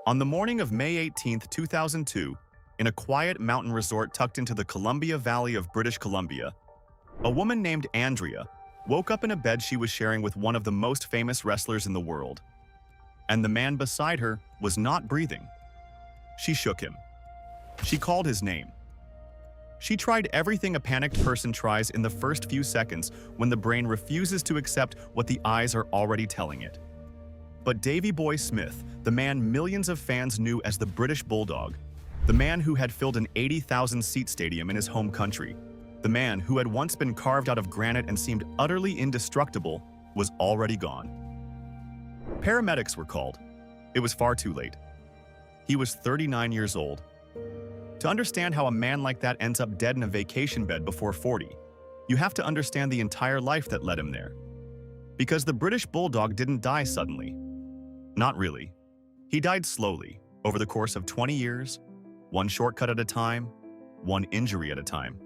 On the morning of May 18, 2002, in a quiet mountain resort tucked into the Columbia Valley of British Columbia, a woman named Andrea woke up in a bed she was sharing with one of the most famous wrestlers in the world. And the man beside her was not breathing. She shook him. She called his name. She tried everything a panicked person tries in the first few seconds when the brain refuses to accept what the eyes are already telling it. But Davey Boy Smith, the man millions of fans knew as the British Bulldog, the man who had filled an 80,000-seat stadium in his home country, the man who had once been carved out of granite and seemed utterly indestructible, was already gone. Paramedics were called. It was far too late. He was 39 years old. To understand how a man like that ends up dead in a vacation bed before 40, you have to understand the entire life that led him there. Because the British Bulldog didn't die suddenly. Not really. He died slowly, over the course of 20 years, one shortcut at a time, one injury at a time,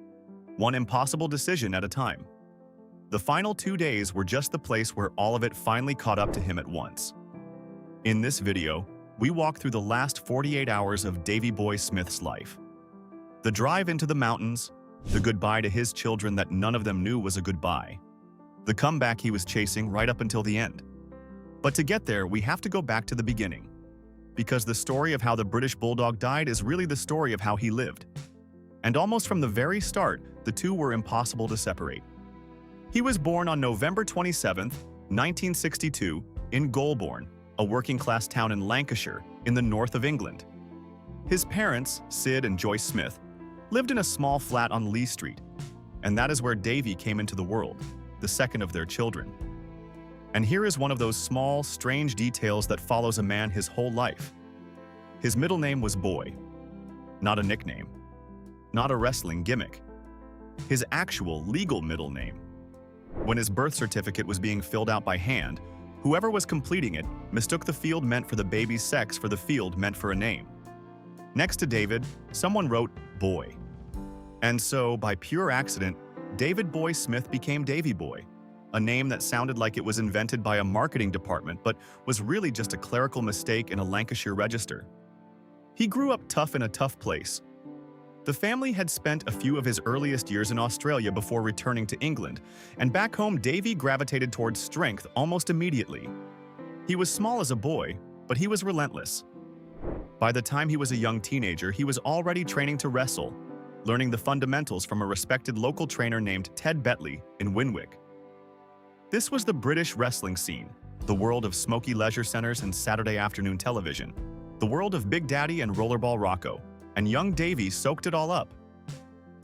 one impossible decision at a time. The final 2 days were just the place where all of it finally caught up to him at once. In this video, we walk through the last 48 hours of Davey Boy Smith's life. The drive into the mountains, the goodbye to his children that none of them knew was a goodbye, the comeback he was chasing right up until the end. But to get there, we have to go back to the beginning, because the story of how the British Bulldog died is really the story of how he lived. And almost from the very start, the two were impossible to separate. He was born on November 27, 1962, in Golborne, a working-class town in Lancashire, in the north of England. His parents, Sid and Joyce Smith, lived in a small flat on Lee Street, and that is where Davey came into the world, the second of their children. And here is one of those small, strange details that follows a man his whole life. His middle name was Boy, not a nickname, not a wrestling gimmick. His actual legal middle name. When his birth certificate was being filled out by hand, whoever was completing it mistook the field meant for the baby's sex for the field meant for a name. Next to David, someone wrote Boy. And so, by pure accident, David Boy Smith became Davey Boy, a name that sounded like it was invented by a marketing department but was really just a clerical mistake in a Lancashire register. He grew up tough in a tough place. The family had spent a few of his earliest years in Australia before returning to England, and back home Davey gravitated towards strength almost immediately. He was small as a boy, but he was relentless. By the time he was a young teenager, he was already training to wrestle, learning the fundamentals from a respected local trainer named Ted Betley in Winwick. This was the British wrestling scene, the world of smoky leisure centers and Saturday afternoon television, the world of Big Daddy and Rollerball Rocco, and young Davey soaked it all up.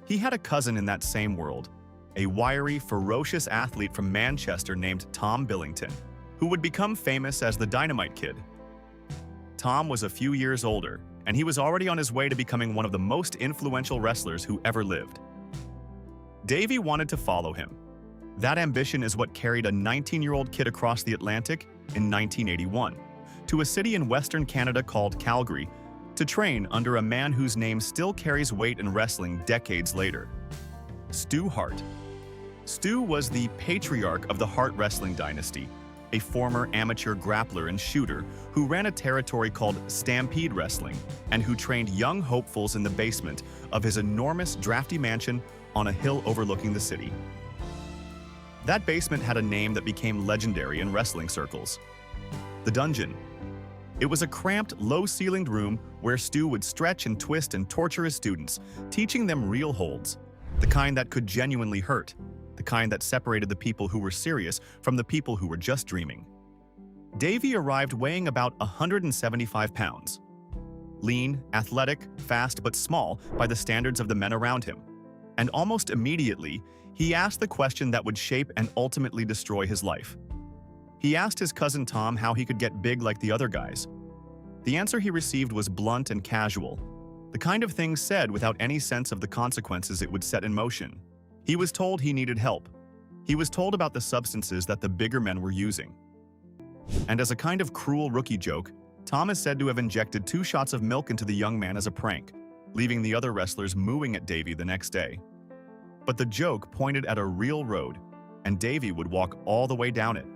He had a cousin in that same world, a wiry, ferocious athlete from Manchester named Tom Billington, who would become famous as the Dynamite Kid. Tom was a few years older, and he was already on his way to becoming one of the most influential wrestlers who ever lived. Davey wanted to follow him. That ambition is what carried a 19-year-old kid across the Atlantic in 1981 to a city in Western Canada called Calgary to train under a man whose name still carries weight in wrestling decades later, Stu Hart. Stu was the patriarch of the Hart wrestling dynasty, a former amateur grappler and shooter who ran a territory called Stampede Wrestling and who trained young hopefuls in the basement of his enormous drafty mansion on a hill overlooking the city. That basement had a name that became legendary in wrestling circles: the Dungeon. It was a cramped, low-ceilinged room where Stu would stretch and twist and torture his students, teaching them real holds, the kind that could genuinely hurt, the kind that separated the people who were serious from the people who were just dreaming. Davey arrived weighing about 175 pounds. Lean, athletic, fast, but small by the standards of the men around him. And almost immediately, he asked the question that would shape and ultimately destroy his life. He asked his cousin Tom how he could get big like the other guys. The answer he received was blunt and casual, the kind of thing said without any sense of the consequences it would set in motion. He was told he needed help. He was told about the substances that the bigger men were using. And as a kind of cruel rookie joke, Tom is said to have injected 2 shots of milk into the young man as a prank, leaving the other wrestlers mooing at Davey the next day. But the joke pointed at a real road, and Davey would walk all the way down it.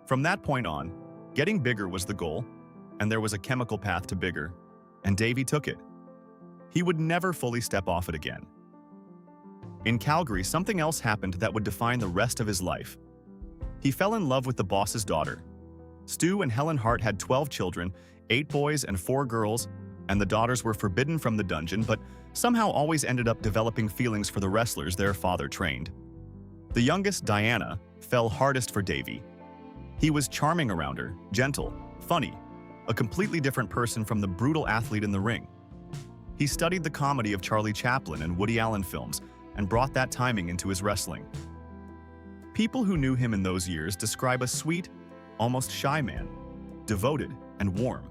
From that point on, getting bigger was the goal, and there was a chemical path to bigger, and Davey took it. He would never fully step off it again. In Calgary, something else happened that would define the rest of his life. He fell in love with the boss's daughter. Stu and Helen Hart had 12 children, 8 boys and 4 girls, and the daughters were forbidden from the dungeon, but somehow always ended up developing feelings for the wrestlers their father trained. The youngest, Diana, fell hardest for Davey. He was charming around her, gentle, funny, a completely different person from the brutal athlete in the ring. He studied the comedy of Charlie Chaplin and Woody Allen films and brought that timing into his wrestling. People who knew him in those years describe a sweet, almost shy man, devoted and warm.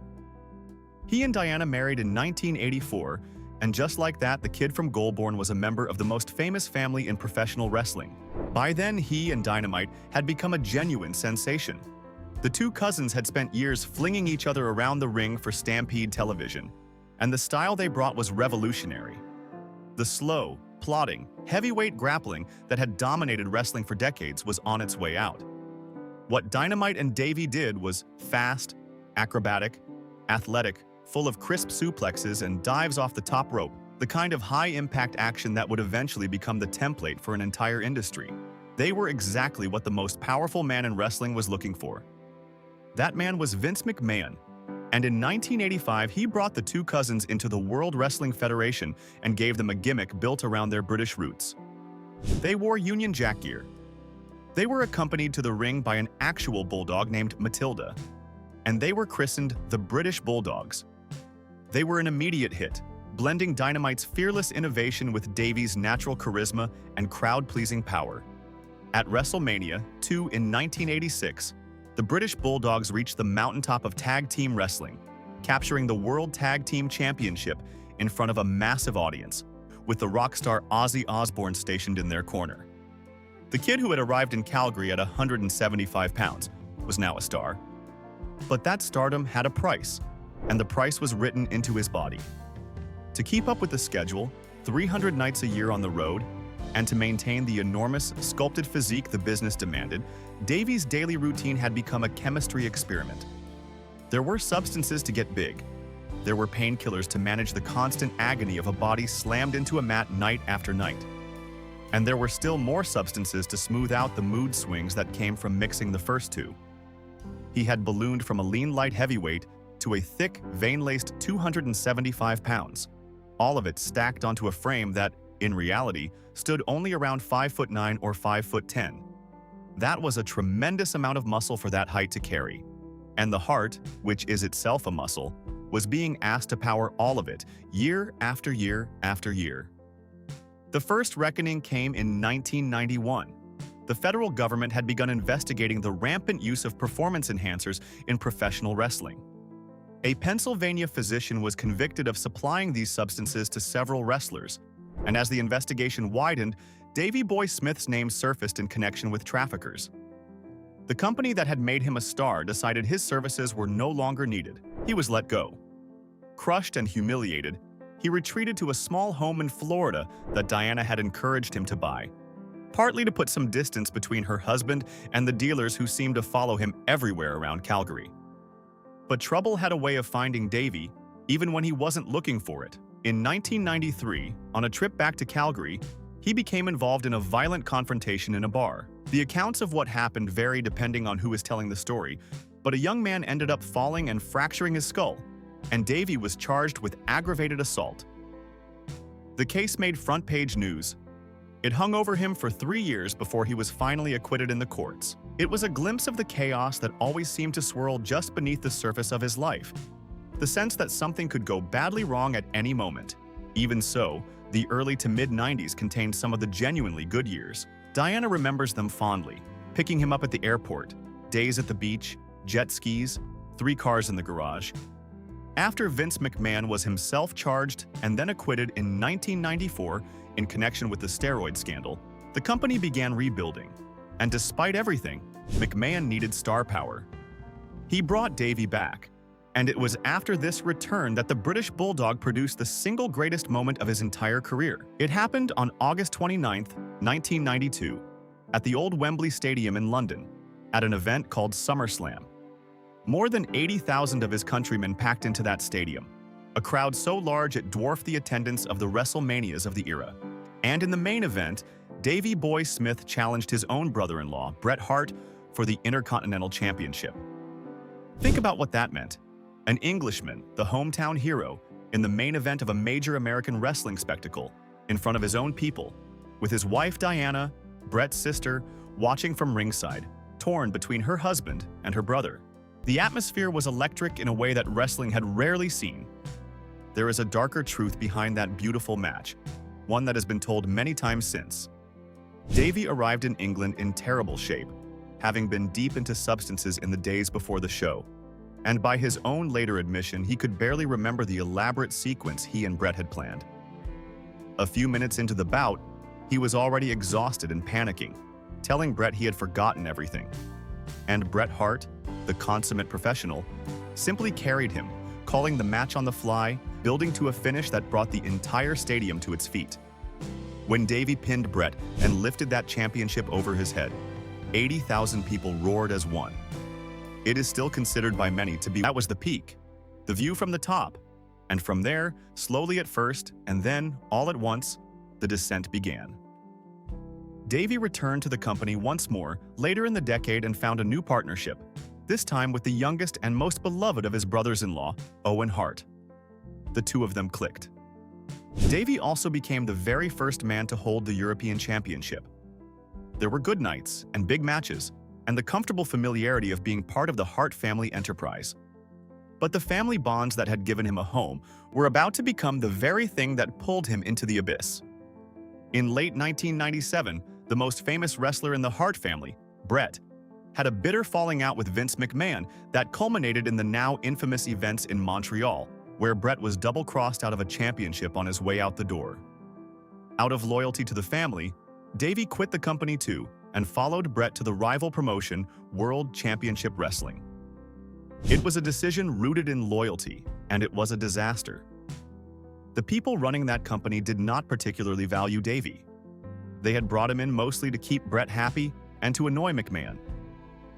He and Diana married in 1984, and just like that, the kid from Goulburn was a member of the most famous family in professional wrestling. By then, he and Dynamite had become a genuine sensation. The two cousins had spent years flinging each other around the ring for Stampede television, and the style they brought was revolutionary. The slow, plodding, heavyweight grappling that had dominated wrestling for decades was on its way out. What Dynamite and Davey did was fast, acrobatic, athletic, full of crisp suplexes and dives off the top rope, the kind of high-impact action that would eventually become the template for an entire industry. They were exactly what the most powerful man in wrestling was looking for. That man was Vince McMahon, and in 1985 he brought the two cousins into the World Wrestling Federation and gave them a gimmick built around their British roots. They wore Union Jack gear. They were accompanied to the ring by an actual bulldog named Matilda, and they were christened the British Bulldogs. They were an immediate hit, blending Dynamite's fearless innovation with Davey's natural charisma and crowd-pleasing power. At WrestleMania 2 in 1986, the British Bulldogs reached the mountaintop of tag team wrestling, capturing the World Tag Team Championship in front of a massive audience, with the rock star Ozzy Osbourne stationed in their corner. The kid who had arrived in Calgary at 175 pounds was now a star. But that stardom had a price, and the price was written into his body. To keep up with the schedule, 300 nights a year on the road, and to maintain the enormous, sculpted physique the business demanded, Davey's daily routine had become a chemistry experiment. There were substances to get big. There were painkillers to manage the constant agony of a body slammed into a mat night after night. And there were still more substances to smooth out the mood swings that came from mixing the first two. He had ballooned from a lean light heavyweight to a thick, vein-laced 275 pounds, all of it stacked onto a frame that, in reality, stood only around 5'9" or 5'10". That was a tremendous amount of muscle for that height to carry. And the heart, which is itself a muscle, was being asked to power all of it, year after year after year. The first reckoning came in 1991. The federal government had begun investigating the rampant use of performance enhancers in professional wrestling. A Pennsylvania physician was convicted of supplying these substances to several wrestlers, and as the investigation widened, Davey Boy Smith's name surfaced in connection with traffickers. The company that had made him a star decided his services were no longer needed. He was let go. Crushed and humiliated, he retreated to a small home in Florida that Diana had encouraged him to buy, partly to put some distance between her husband and the dealers who seemed to follow him everywhere around Calgary. But trouble had a way of finding Davey, even when he wasn't looking for it. In 1993, on a trip back to Calgary, he became involved in a violent confrontation in a bar. The accounts of what happened vary depending on who is telling the story, but a young man ended up falling and fracturing his skull, and Davey was charged with aggravated assault. The case made front-page news. It hung over him for 3 years before he was finally acquitted in the courts. It was a glimpse of the chaos that always seemed to swirl just beneath the surface of his life. The sense that something could go badly wrong at any moment. Even so, the early to mid-90s contained some of the genuinely good years. Diana remembers them fondly, picking him up at the airport, days at the beach, jet skis, 3 cars in the garage. After Vince McMahon was himself charged and then acquitted in 1994 in connection with the steroid scandal, the company began rebuilding. And despite everything, McMahon needed star power. He brought Davey back, and it was after this return that the British Bulldog produced the single greatest moment of his entire career. It happened on August 29, 1992, at the old Wembley Stadium in London, at an event called SummerSlam. More than 80,000 of his countrymen packed into that stadium, a crowd so large it dwarfed the attendance of the WrestleManias of the era. And in the main event, Davey Boy Smith challenged his own brother-in-law, Bret Hart, for the Intercontinental Championship. Think about what that meant. An Englishman, the hometown hero, in the main event of a major American wrestling spectacle, in front of his own people, with his wife Diana, Bret's sister, watching from ringside, torn between her husband and her brother. The atmosphere was electric in a way that wrestling had rarely seen. There is a darker truth behind that beautiful match, one that has been told many times since. Davey arrived in England in terrible shape, having been deep into substances in the days before the show. And by his own later admission, he could barely remember the elaborate sequence he and Bret had planned. A few minutes into the bout, he was already exhausted and panicking, telling Bret he had forgotten everything. And Bret Hart, the consummate professional, simply carried him, calling the match on the fly, building to a finish that brought the entire stadium to its feet. When Davey pinned Bret and lifted that championship over his head, 80,000 people roared as one. It is still considered by many to be that was the peak, the view from the top, and from there, slowly at first, and then, all at once, the descent began. Davey returned to the company once more later in the decade and found a new partnership, this time with the youngest and most beloved of his brothers-in-law, Owen Hart. The two of them clicked. Davey also became the very first man to hold the European Championship. There were good nights and big matches, and the comfortable familiarity of being part of the Hart family enterprise. But the family bonds that had given him a home were about to become the very thing that pulled him into the abyss. In late 1997, the most famous wrestler in the Hart family, Bret, had a bitter falling out with Vince McMahon that culminated in the now infamous events in Montreal, where Bret was double-crossed out of a championship on his way out the door. Out of loyalty to the family, Davey quit the company too and followed Bret to the rival promotion, World Championship Wrestling. It was a decision rooted in loyalty, and it was a disaster. The people running that company did not particularly value Davey. They had brought him in mostly to keep Bret happy and to annoy McMahon.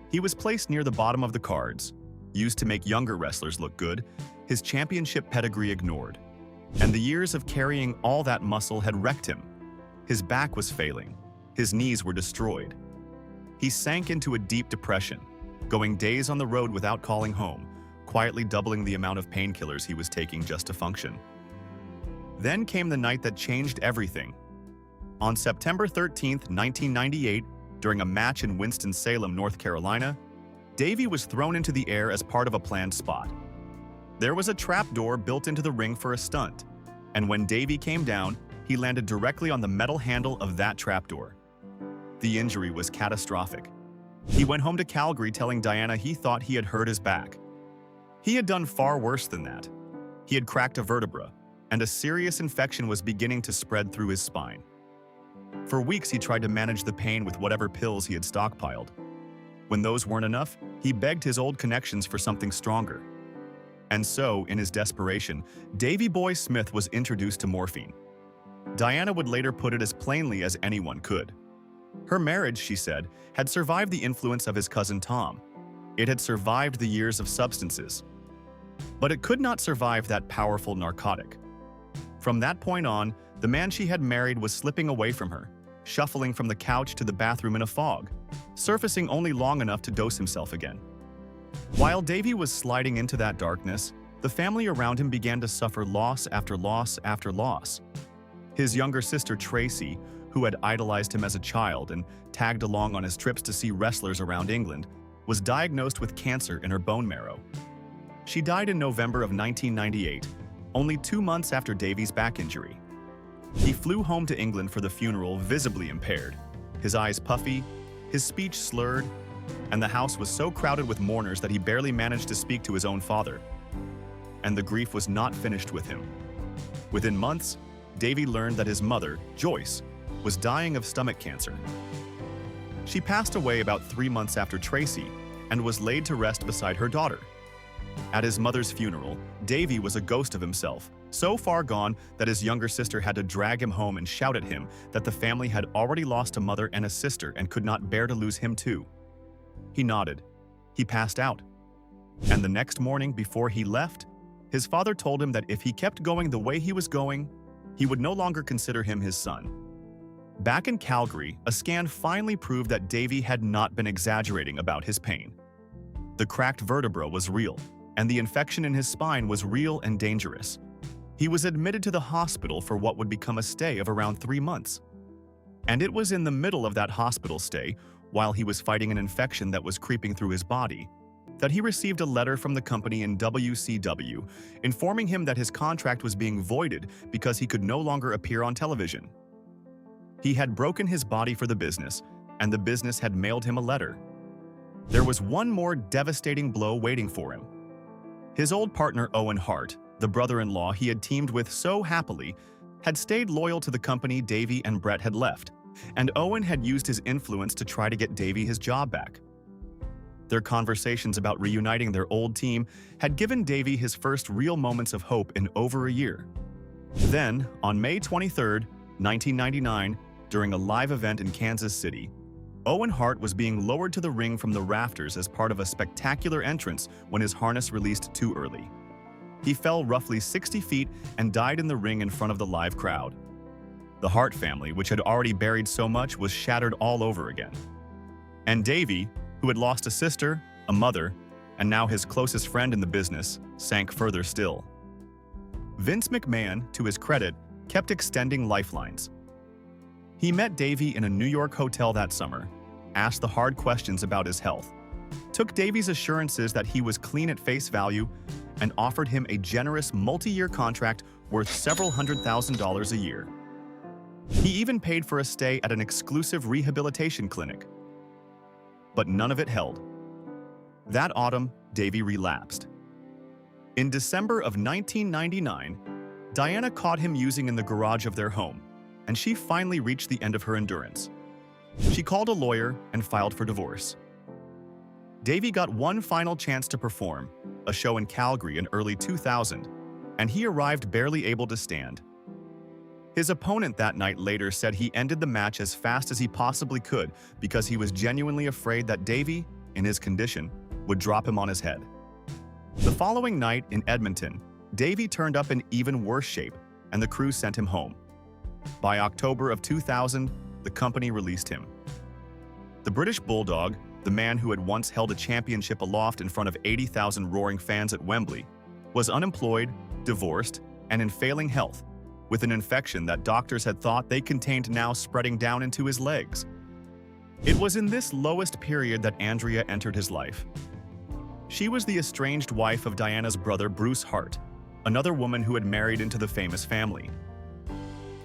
He was placed near the bottom of the cards, used to make younger wrestlers look good, his championship pedigree ignored. And the years of carrying all that muscle had wrecked him. His back was failing. His knees were destroyed. He sank into a deep depression, going days on the road without calling home, quietly doubling the amount of painkillers he was taking just to function. Then came the night that changed everything. On September 13, 1998, during a match in Winston-Salem, North Carolina, Davey was thrown into the air as part of a planned spot. There was a trapdoor built into the ring for a stunt, and when Davey came down, he landed directly on the metal handle of that trapdoor. The injury was catastrophic. He went home to Calgary telling Diana he thought he had hurt his back. He had done far worse than that. He had cracked a vertebra, and a serious infection was beginning to spread through his spine. For weeks, he tried to manage the pain with whatever pills he had stockpiled. When those weren't enough, he begged his old connections for something stronger. And so, in his desperation, Davey Boy Smith was introduced to morphine. Diana would later put it as plainly as anyone could. Her marriage, she said, had survived the influence of his cousin Tom. It had survived the years of substances. But it could not survive that powerful narcotic. From that point on, the man she had married was slipping away from her, shuffling from the couch to the bathroom in a fog, surfacing only long enough to dose himself again. While Davey was sliding into that darkness, the family around him began to suffer loss after loss after loss. His younger sister Tracy, who had idolized him as a child and tagged along on his trips to see wrestlers around England, was diagnosed with cancer in her bone marrow. She died in November of 1998, only 2 months after Davey's back injury. He flew home to England for the funeral visibly impaired, his eyes puffy, his speech slurred, and the house was so crowded with mourners that he barely managed to speak to his own father. And the grief was not finished with him. Within months, Davey learned that his mother, Joyce, was dying of stomach cancer. She passed away about 3 months after Tracy and was laid to rest beside her daughter. At his mother's funeral, Davey was a ghost of himself, so far gone that his younger sister had to drag him home and shout at him that the family had already lost a mother and a sister and could not bear to lose him too. He nodded. He passed out. And the next morning before he left, his father told him that if he kept going the way he was going, he would no longer consider him his son. Back in Calgary, a scan finally proved that Davey had not been exaggerating about his pain. The cracked vertebra was real, and the infection in his spine was real and dangerous. He was admitted to the hospital for what would become a stay of around 3 months. And it was in the middle of that hospital stay, while he was fighting an infection that was creeping through his body, that he received a letter from the company in WCW informing him that his contract was being voided because he could no longer appear on television. He had broken his body for the business, and the business had mailed him a letter. There was one more devastating blow waiting for him. His old partner Owen Hart, the brother-in-law he had teamed with so happily, had stayed loyal to the company Davey and Bret had left, and Owen had used his influence to try to get Davey his job back. Their conversations about reuniting their old team had given Davey his first real moments of hope in over a year. Then, on May 23, 1999, during a live event in Kansas City, Owen Hart was being lowered to the ring from the rafters as part of a spectacular entrance when his harness released too early. He fell roughly 60 feet and died in the ring in front of the live crowd. The Hart family, which had already buried so much, was shattered all over again. And Davey, who had lost a sister, a mother, and now his closest friend in the business, sank further still. Vince McMahon, to his credit, kept extending lifelines. He met Davey in a New York hotel that summer, asked the hard questions about his health, took Davey's assurances that he was clean at face value, and offered him a generous multi-year contract worth several $100,000 a year. He even paid for a stay at an exclusive rehabilitation clinic. But none of it held. That autumn, Davey relapsed. In December of 1999, Diana caught him using in the garage of their home, and she finally reached the end of her endurance. She called a lawyer and filed for divorce. Davey got one final chance to perform, a show in Calgary in early 2000, and he arrived barely able to stand. His opponent that night later said he ended the match as fast as he possibly could because he was genuinely afraid that Davey, in his condition, would drop him on his head. The following night in Edmonton, Davey turned up in even worse shape, and the crew sent him home. By October of 2000, the company released him. The British Bulldog, the man who had once held a championship aloft in front of 80,000 roaring fans at Wembley, was unemployed, divorced, and in failing health, with an infection that doctors had thought they contained now spreading down into his legs. It was in this lowest period that Andrea entered his life. She was the estranged wife of Diana's brother Bruce Hart, another woman who had married into the famous family.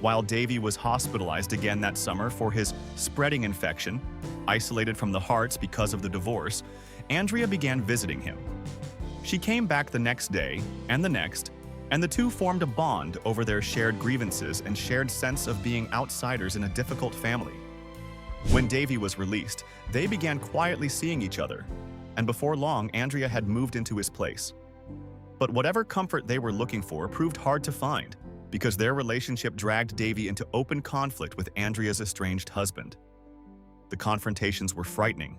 While Davey was hospitalized again that summer for his spreading infection, isolated from the Harts because of the divorce, Andrea began visiting him. She came back the next day and the next, and the two formed a bond over their shared grievances and shared sense of being outsiders in a difficult family. When Davey was released, they began quietly seeing each other, and before long, Andrea had moved into his place. But whatever comfort they were looking for proved hard to find, because their relationship dragged Davey into open conflict with Andrea's estranged husband. The confrontations were frightening.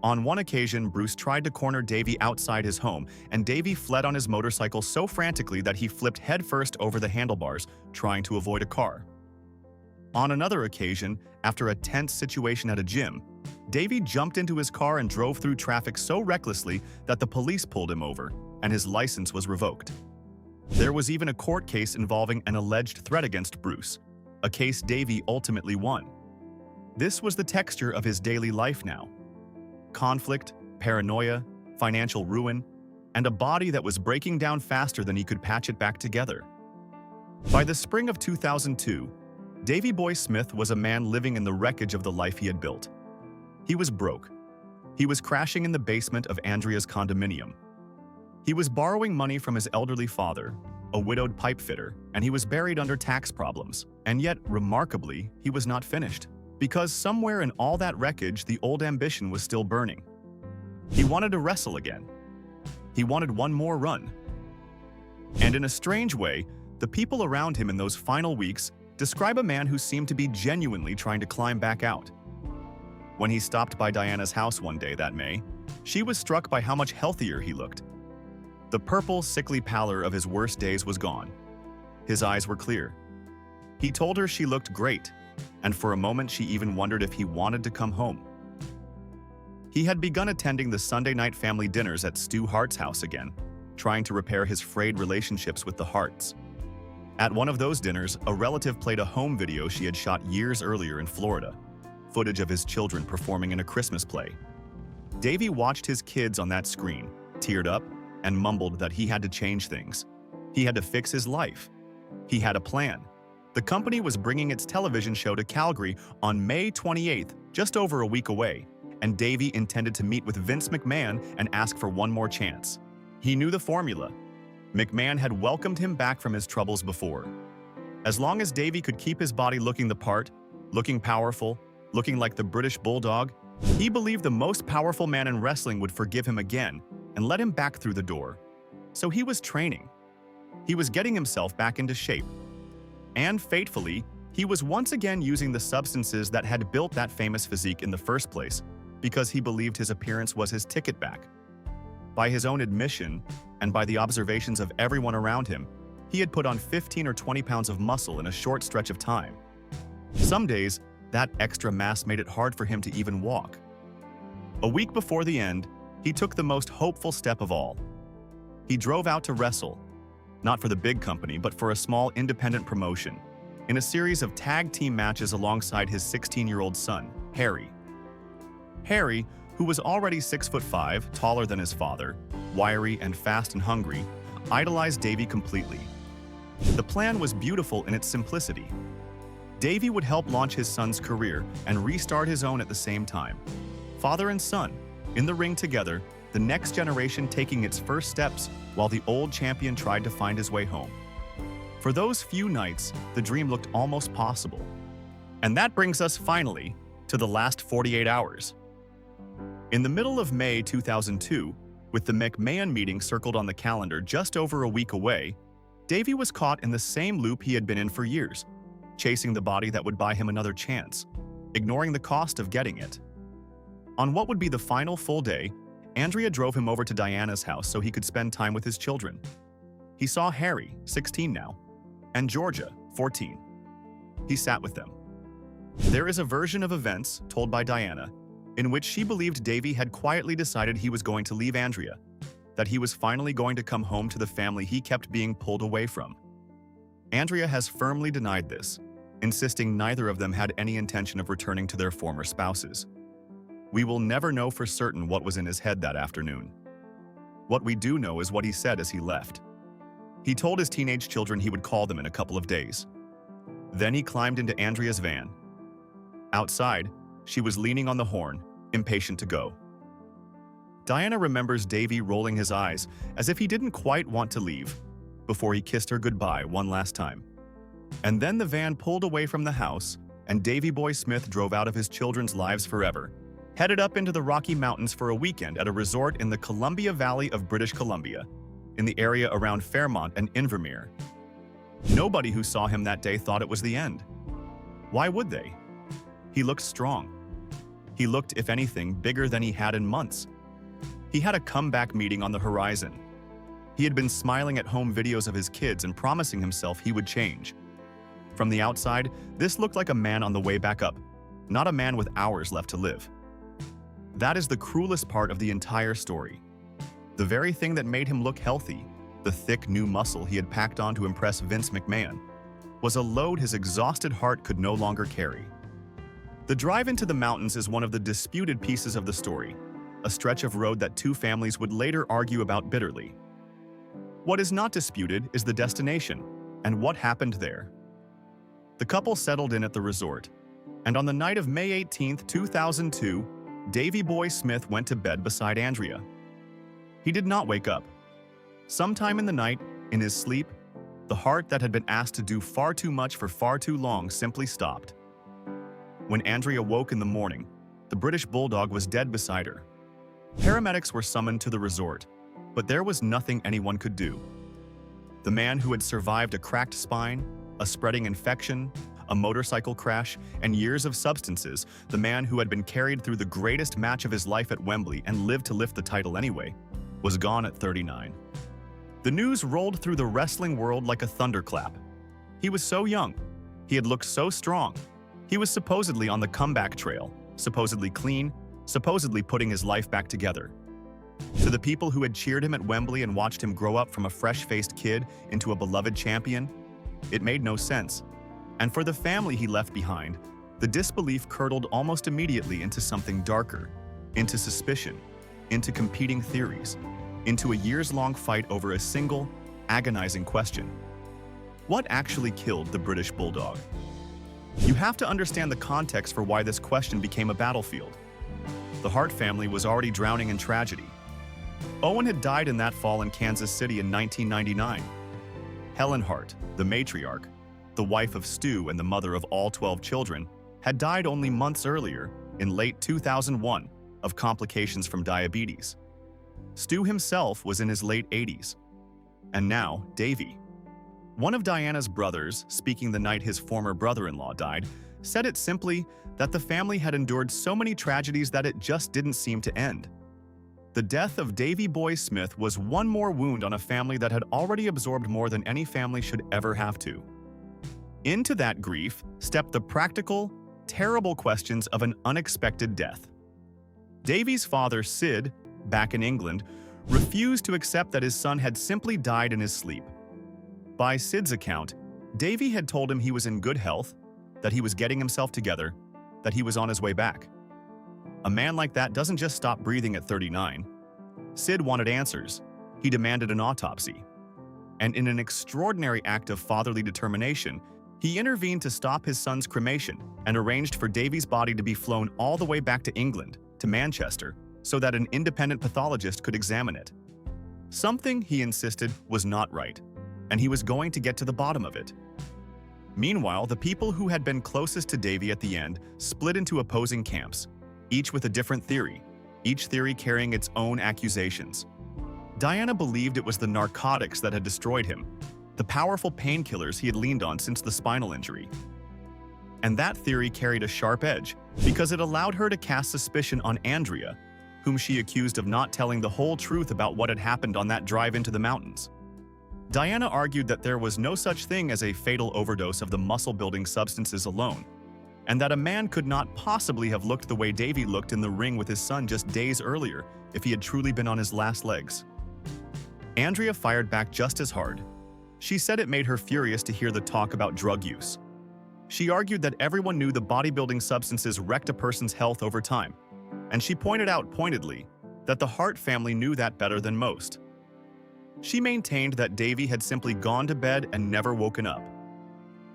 On one occasion, Bruce tried to corner Davey outside his home, and Davey fled on his motorcycle so frantically that he flipped headfirst over the handlebars, trying to avoid a car. On another occasion, after a tense situation at a gym, Davey jumped into his car and drove through traffic so recklessly that the police pulled him over, and his license was revoked. There was even a court case involving an alleged threat against Bruce, a case Davey ultimately won. This was the texture of his daily life now. Conflict, paranoia, financial ruin, and a body that was breaking down faster than he could patch it back together. By the spring of 2002, Davey Boy Smith was a man living in the wreckage of the life he had built. He was broke. He was crashing in the basement of Andrea's condominium. He was borrowing money from his elderly father, a widowed pipe fitter, and he was buried under tax problems. And yet, remarkably, he was not finished, because somewhere in all that wreckage, the old ambition was still burning. He wanted to wrestle again. He wanted one more run. And in a strange way, the people around him in those final weeks describe a man who seemed to be genuinely trying to climb back out. When he stopped by Diana's house one day that May, She was struck by how much healthier he looked. The purple, sickly pallor of his worst days was gone. His eyes were clear. He told her she looked great, and for a moment she even wondered if he wanted to come home. He had begun attending the Sunday night family dinners at Stu Hart's house again, trying to repair his frayed relationships with the Harts. At one of those dinners, a relative played a home video she had shot years earlier in Florida, footage of his children performing in a Christmas play. Davey watched his kids on that screen, teared up, and mumbled that he had to change things. He had to fix his life. He had a plan. The company was bringing its television show to Calgary on May 28th, just over a week away, and Davey intended to meet with Vince McMahon and ask for one more chance. He knew the formula. McMahon had welcomed him back from his troubles before. As long as Davey could keep his body looking the part, looking powerful, looking like the British Bulldog, he believed the most powerful man in wrestling would forgive him again and let him back through the door. So he was training. He was getting himself back into shape. And fatefully, he was once again using the substances that had built that famous physique in the first place because he believed his appearance was his ticket back. By his own admission, and by the observations of everyone around him, he had put on 15 or 20 pounds of muscle in a short stretch of time. Some days, that extra mass made it hard for him to even walk. A week before the end, he took the most hopeful step of all. He drove out to wrestle, not for the big company, but for a small independent promotion, in a series of tag team matches alongside his 16-year-old son, Harry. Harry, who was already 6'5", taller than his father, wiry and fast and hungry, idolized Davey completely. The plan was beautiful in its simplicity. Davey would help launch his son's career and restart his own at the same time. Father and son, in the ring together, the next generation taking its first steps while the old champion tried to find his way home. For those few nights, the dream looked almost possible. And that brings us finally to the last 48 hours. In the middle of May 2002, with the McMahon meeting circled on the calendar just over a week away, Davey was caught in the same loop he had been in for years, chasing the body that would buy him another chance, ignoring the cost of getting it. On what would be the final full day, Andrea drove him over to Diana's house so he could spend time with his children. He saw Harry, 16 now, and Georgia, 14. He sat with them. There is a version of events, told by Diana, in which she believed Davey had quietly decided he was going to leave Andrea, that he was finally going to come home to the family he kept being pulled away from. Andrea has firmly denied this, insisting neither of them had any intention of returning to their former spouses. We will never know for certain what was in his head that afternoon. What we do know is what he said as he left. He told his teenage children he would call them in a couple of days. Then he climbed into Andrea's van. Outside, she was leaning on the horn, impatient to go. Diana remembers Davey rolling his eyes as if he didn't quite want to leave, before he kissed her goodbye one last time. And then the van pulled away from the house, and Davey Boy Smith drove out of his children's lives forever, headed up into the Rocky Mountains for a weekend at a resort in the Columbia Valley of British Columbia, in the area around Fairmont and Invermere. Nobody who saw him that day thought it was the end. Why would they? He looked strong. He looked, if anything, bigger than he had in months. He had a comeback meeting on the horizon. He had been smiling at home videos of his kids and promising himself he would change. From the outside, this looked like a man on the way back up, not a man with hours left to live. That is the cruelest part of the entire story. The very thing that made him look healthy, the thick new muscle he had packed on to impress Vince McMahon, was a load his exhausted heart could no longer carry. The drive into the mountains is one of the disputed pieces of the story, a stretch of road that two families would later argue about bitterly. What is not disputed is the destination and what happened there. The couple settled in at the resort, and on the night of May 18, 2002, Davey Boy Smith went to bed beside Andrea. He did not wake up. Sometime in the night, in his sleep, the heart that had been asked to do far too much for far too long simply stopped. When Andrea woke in the morning, the British Bulldog was dead beside her. Paramedics were summoned to the resort, but there was nothing anyone could do. The man who had survived a cracked spine, a spreading infection, a motorcycle crash, and years of substances, the man who had been carried through the greatest match of his life at Wembley and lived to lift the title anyway, was gone at 39. The news rolled through the wrestling world like a thunderclap. He was so young. He had looked so strong. He was supposedly on the comeback trail, supposedly clean, supposedly putting his life back together. To the people who had cheered him at Wembley and watched him grow up from a fresh-faced kid into a beloved champion, it made no sense. And for the family he left behind, the disbelief curdled almost immediately into something darker, into suspicion, into competing theories, into a years-long fight over a single, agonizing question. What actually killed the British Bulldog? You have to understand the context for why this question became a battlefield. The Hart family was already drowning in tragedy. Owen had died in that fall in Kansas City in 1999. Helen Hart, the matriarch, the wife of Stu and the mother of all 12 children, had died only months earlier, in late 2001, of complications from diabetes. Stu himself was in his late 80s. And now, Davey. One of Diana's brothers, speaking the night his former brother-in-law died, said it simply that the family had endured so many tragedies that it just didn't seem to end. The death of Davey Boy Smith was one more wound on a family that had already absorbed more than any family should ever have to. Into that grief stepped the practical, terrible questions of an unexpected death. Davey's father, Sid, back in England, refused to accept that his son had simply died in his sleep. By Sid's account, Davey had told him he was in good health, that he was getting himself together, that he was on his way back. A man like that doesn't just stop breathing at 39. Sid wanted answers. He demanded an autopsy. And in an extraordinary act of fatherly determination, he intervened to stop his son's cremation and arranged for Davey's body to be flown all the way back to England, to Manchester, so that an independent pathologist could examine it. Something, he insisted, was not right, and he was going to get to the bottom of it. Meanwhile, the people who had been closest to Davey at the end split into opposing camps, each with a different theory, each theory carrying its own accusations. Diana believed it was the narcotics that had destroyed him, the powerful painkillers he had leaned on since the spinal injury. And that theory carried a sharp edge because it allowed her to cast suspicion on Andrea, whom she accused of not telling the whole truth about what had happened on that drive into the mountains. Diana argued that there was no such thing as a fatal overdose of the muscle-building substances alone, and that a man could not possibly have looked the way Davey looked in the ring with his son just days earlier if he had truly been on his last legs. Andrea fired back just as hard. She said it made her furious to hear the talk about drug use. She argued that everyone knew the bodybuilding substances wrecked a person's health over time, and she pointed out pointedly that the Hart family knew that better than most. She maintained that Davey had simply gone to bed and never woken up.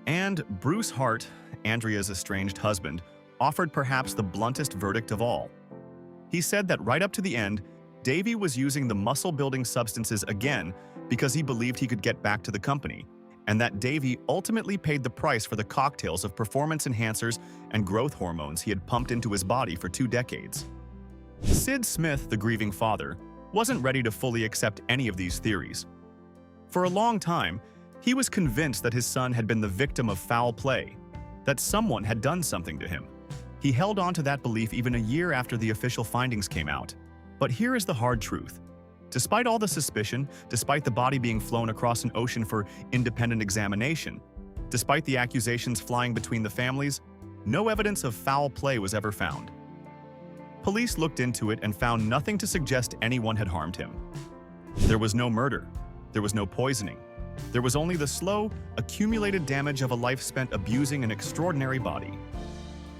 And Bruce Hart, Andrea's estranged husband, offered perhaps the bluntest verdict of all. He said that right up to the end, Davey was using the muscle-building substances again because he believed he could get back to the company, and that Davey ultimately paid the price for the cocktails of performance enhancers and growth hormones he had pumped into his body for 2 decades. Sid Smith, the grieving father, wasn't ready to fully accept any of these theories. For a long time, he was convinced that his son had been the victim of foul play, that someone had done something to him. He held on to that belief even a year after the official findings came out. But here is the hard truth. Despite all the suspicion, despite the body being flown across an ocean for independent examination, despite the accusations flying between the families, no evidence of foul play was ever found. Police looked into it and found nothing to suggest anyone had harmed him. There was no murder. There was no poisoning. There was only the slow, accumulated damage of a life spent abusing an extraordinary body.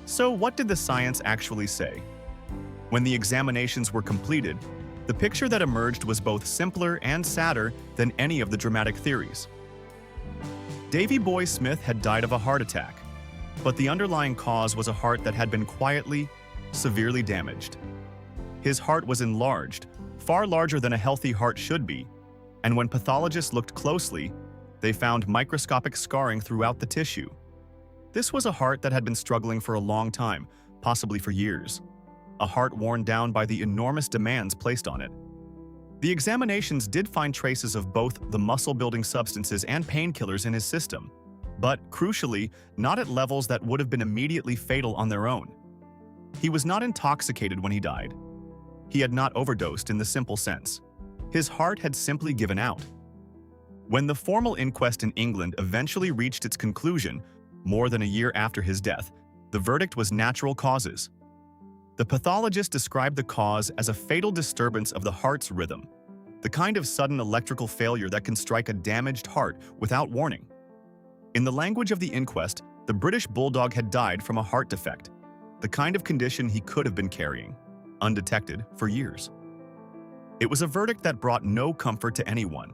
So what did the science actually say? When the examinations were completed, the picture that emerged was both simpler and sadder than any of the dramatic theories. Davey Boy Smith had died of a heart attack, but the underlying cause was a heart that had been quietly, severely damaged. His heart was enlarged, far larger than a healthy heart should be, and when pathologists looked closely, they found microscopic scarring throughout the tissue. This was a heart that had been struggling for a long time, possibly for years. A heart worn down by the enormous demands placed on it. The examinations did find traces of both the muscle-building substances and painkillers in his system, but, crucially, not at levels that would have been immediately fatal on their own. He was not intoxicated when he died. He had not overdosed in the simple sense. His heart had simply given out. When the formal inquest in England eventually reached its conclusion, more than a year after his death, the verdict was natural causes. The pathologist described the cause as a fatal disturbance of the heart's rhythm, the kind of sudden electrical failure that can strike a damaged heart without warning. In the language of the inquest, the British Bulldog had died from a heart defect, the kind of condition he could have been carrying, undetected, for years. It was a verdict that brought no comfort to anyone.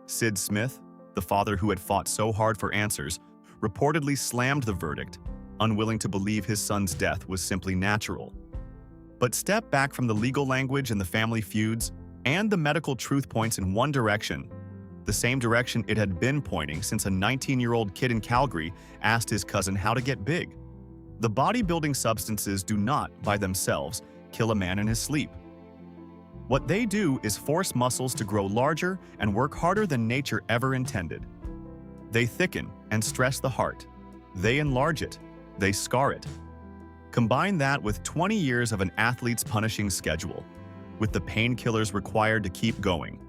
Sid Smith, the father who had fought so hard for answers, reportedly slammed the verdict, unwilling to believe his son's death was simply natural. But step back from the legal language and the family feuds, and the medical truth points in one direction, the same direction it had been pointing since a 19-year-old kid in Calgary asked his cousin how to get big. The bodybuilding substances do not, by themselves, kill a man in his sleep. What they do is force muscles to grow larger and work harder than nature ever intended. They thicken and stress the heart. They enlarge it. They scar it. Combine that with 20 years of an athlete's punishing schedule, with the painkillers required to keep going,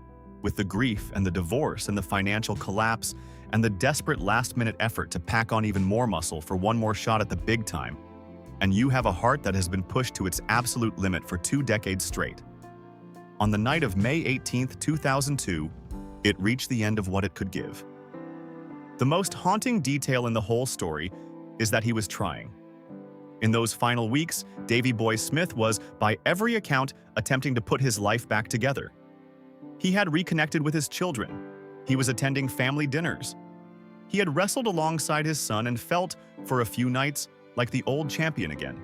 with the grief and the divorce and the financial collapse and the desperate last-minute effort to pack on even more muscle for one more shot at the big time, and you have a heart that has been pushed to its absolute limit for 2 decades straight. On the night of May 18, 2002, it reached the end of what it could give. The most haunting detail in the whole story is that he was trying. In those final weeks, Davey Boy Smith was, by every account, attempting to put his life back together. He had reconnected with his children. He was attending family dinners. He had wrestled alongside his son and felt, for a few nights, like the old champion again.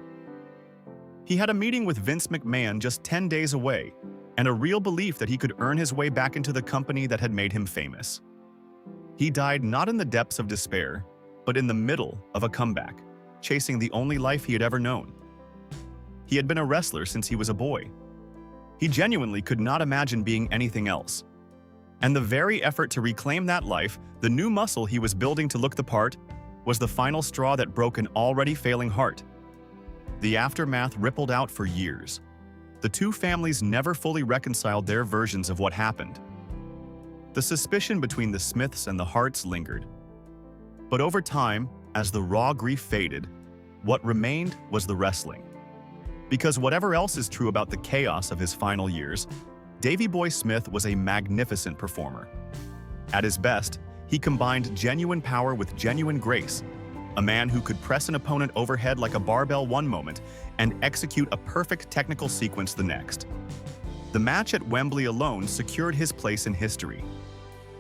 He had a meeting with Vince McMahon just 10 days away, and a real belief that he could earn his way back into the company that had made him famous. He died not in the depths of despair, but in the middle of a comeback, chasing the only life he had ever known. He had been a wrestler since he was a boy. He genuinely could not imagine being anything else. And the very effort to reclaim that life, the new muscle he was building to look the part, was the final straw that broke an already failing heart. The aftermath rippled out for years. The two families never fully reconciled their versions of what happened. The suspicion between the Smiths and the Harts lingered. But over time, as the raw grief faded, what remained was the wrestling. Because whatever else is true about the chaos of his final years, Davey Boy Smith was a magnificent performer. At his best, he combined genuine power with genuine grace, a man who could press an opponent overhead like a barbell one moment and execute a perfect technical sequence the next. The match at Wembley alone secured his place in history.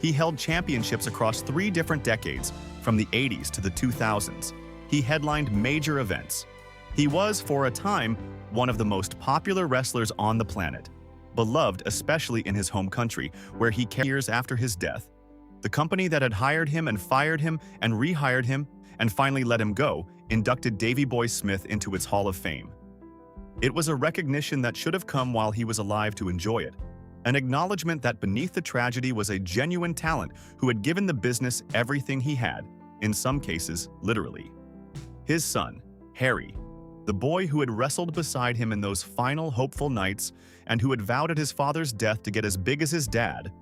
He held championships across 3 different decades, from the 80s to the 2000s. He headlined major events. He was, for a time, one of the most popular wrestlers on the planet, beloved especially in his home country, where he carried years after his death. The company that had hired him and fired him and rehired him and finally let him go, inducted Davey Boy Smith into its Hall of Fame. It was a recognition that should have come while he was alive to enjoy it, an acknowledgement that beneath the tragedy was a genuine talent who had given the business everything he had, in some cases, literally. His son, Harry, the boy who had wrestled beside him in those final hopeful nights and who had vowed at his father's death to get as big as his dad,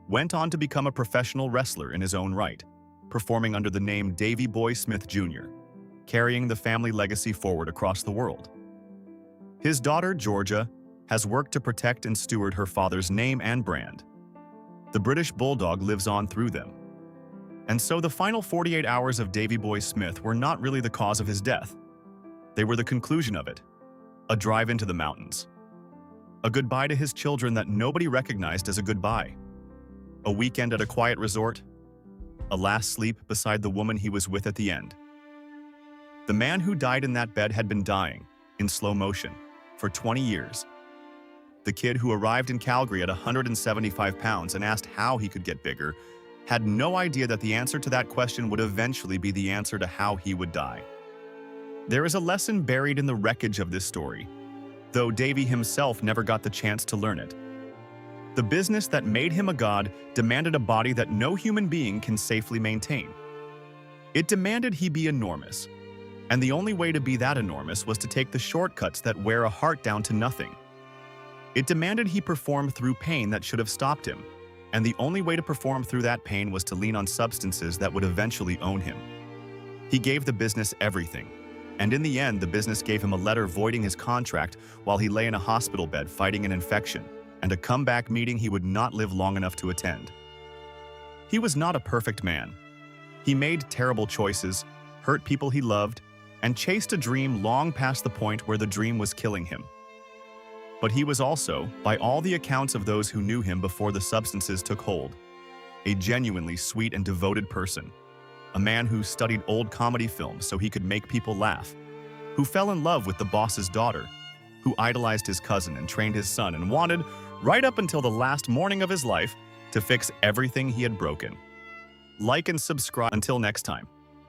went on to become a professional wrestler in his own right, performing under the name Davey Boy Smith Jr., carrying the family legacy forward across the world. His daughter, Georgia, has worked to protect and steward her father's name and brand. The British Bulldog lives on through them. And so the final 48 hours of Davey Boy Smith were not really the cause of his death. They were the conclusion of it. A drive into the mountains. A goodbye to his children that nobody recognized as a goodbye. A weekend at a quiet resort. A last sleep beside the woman he was with at the end. The man who died in that bed had been dying, in slow motion, for 20 years. The kid who arrived in Calgary at 175 pounds and asked how he could get bigger had no idea that the answer to that question would eventually be the answer to how he would die. There is a lesson buried in the wreckage of this story, though Davey himself never got the chance to learn it. The business that made him a god demanded a body that no human being can safely maintain. It demanded he be enormous, and the only way to be that enormous was to take the shortcuts that wear a heart down to nothing. It demanded he perform through pain that should have stopped him, and the only way to perform through that pain was to lean on substances that would eventually own him. He gave the business everything, and in the end, the business gave him a letter voiding his contract while he lay in a hospital bed fighting an infection, and a comeback meeting he would not live long enough to attend. He was not a perfect man. He made terrible choices, hurt people he loved, and chased a dream long past the point where the dream was killing him. But he was also, by all the accounts of those who knew him before the substances took hold, a genuinely sweet and devoted person. A man who studied old comedy films so he could make people laugh, who fell in love with the boss's daughter, who idolized his cousin and trained his son and wanted, right up until the last morning of his life, to fix everything he had broken. Like and subscribe until next time.